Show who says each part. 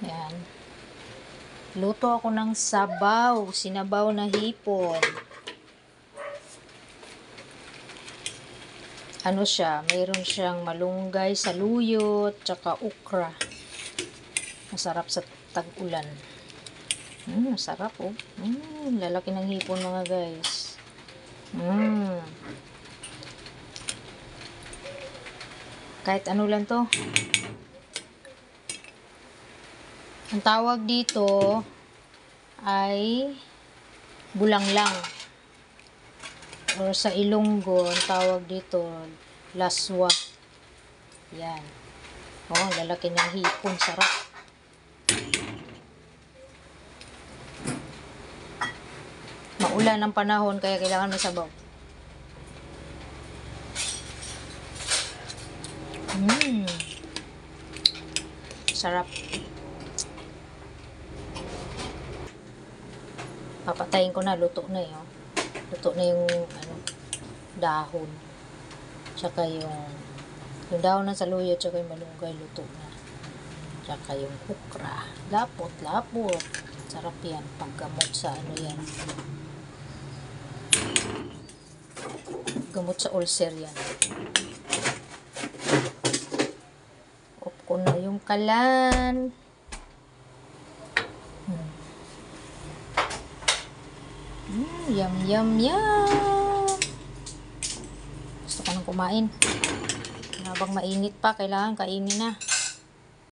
Speaker 1: Yan. Luto ako ng sabaw, sinabaw na hipon. Ano siya, mayroon siyang malunggay, saluyot, tsaka ukra. Masarap sa tag-ulan. Masarap oh. Lalaki ng hipon mga guys. Kahit ano lang to. Ang tawag dito ay bulanglang. Or sa Ilonggo, ang tawag dito laswa. Yan. Oh, lalaki ng hipon. Sarap. Maulan ang panahon kaya kailangan may sabaw. Sarap. Papatayin ko na, luto na 'yon. Luto na yung dahon. Tsaka yung dahon ng saluyot, tsaka yung malunggay, luto na. Tsaka yung okra. Lapot. Sarap yan. Paggamot sa yan. Gamot sa ulcer yan. Off ko na yung kalan. Yum. Gusto ko nang kumain. Habang mainit pa, kailangan kainin na.